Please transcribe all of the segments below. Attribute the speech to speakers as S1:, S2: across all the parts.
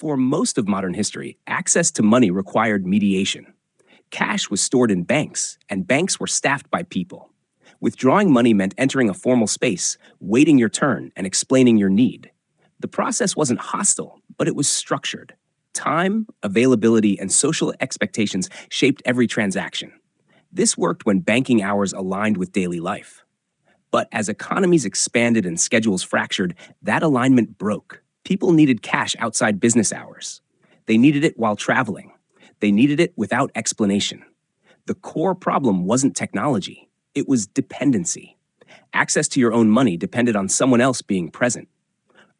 S1: For most of modern history, access to money required mediation. Cash was stored in banks, and banks were staffed by people. Withdrawing money meant entering a formal space, waiting your turn, and explaining your need. The process wasn't hostile, but it was structured. Time, availability, and social expectations shaped every transaction. This worked when banking hours aligned with daily life. But as economies expanded and schedules fractured, that alignment broke. People needed cash outside business hours. They needed it while traveling. They needed it without explanation. The core problem wasn't technology. It was dependency. Access to your own money depended on someone else being present.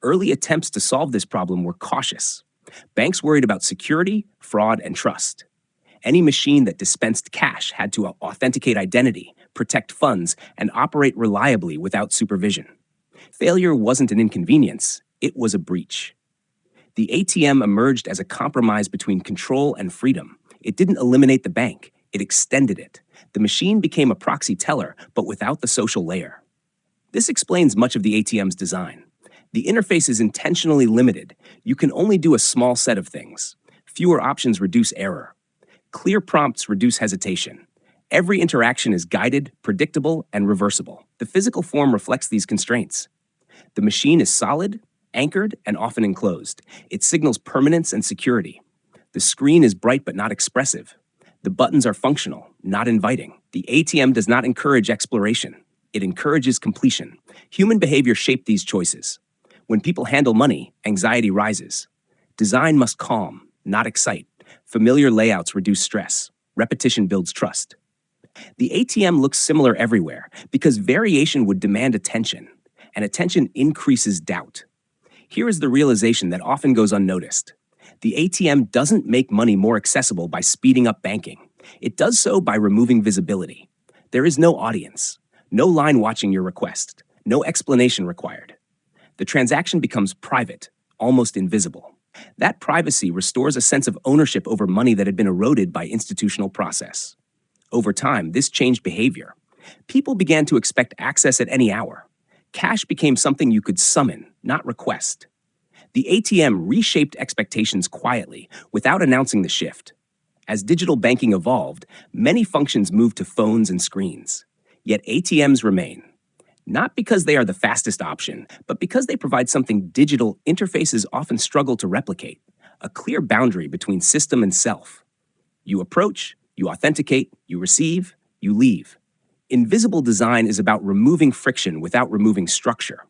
S1: Early attempts to solve this problem were cautious. Banks worried about security, fraud, and trust. Any machine that dispensed cash had to authenticate identity, protect funds, and operate reliably without supervision. Failure wasn't an inconvenience, it was a breach. The ATM emerged as a compromise between control and freedom. It didn't eliminate the bank, it extended it. The machine became a proxy teller, but without the social layer. This explains much of the ATM's design. The interface is intentionally limited. You can only do a small set of things. Fewer options reduce error. Clear prompts reduce hesitation. Every interaction is guided, predictable, and reversible. The physical form reflects these constraints. The machine is solid, anchored, and often enclosed. It signals permanence and security. The screen is bright but not expressive. The buttons are functional, not inviting. The ATM does not encourage exploration. It encourages completion. Human behavior shaped these choices. When people handle money, anxiety rises. Design must calm, not excite. Familiar layouts reduce stress. Repetition builds trust. The ATM looks similar everywhere because variation would demand attention, and attention increases doubt. Here is the realization that often goes unnoticed. The ATM doesn't make money more accessible by speeding up banking. It does so by removing visibility. There is no audience, no line watching your request, no explanation required. The transaction becomes private, almost invisible. That privacy restores a sense of ownership over money that had been eroded by institutional process. Over time, this changed behavior. People began to expect access at any hour. Cash became something you could summon, not request. The ATM reshaped expectations quietly, without announcing the shift. As digital banking evolved, many functions moved to phones and screens. Yet ATMs remain. Not because they are the fastest option, but because they provide something digital interfaces often struggle to replicate: a clear boundary between system and self. You approach, you authenticate, you receive, you leave. Invisible design is about removing friction without removing structure.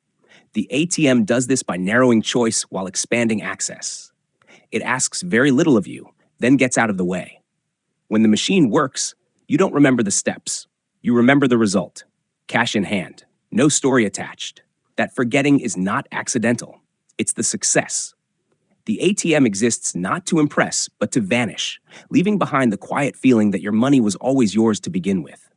S1: The ATM does this by narrowing choice while expanding access. It asks very little of you, then gets out of the way. When the machine works, you don't remember the steps. You remember the result: cash in hand. No story attached. That forgetting is not accidental. It's the success. The ATM exists not to impress, but to vanish, leaving behind the quiet feeling that your money was always yours to begin with.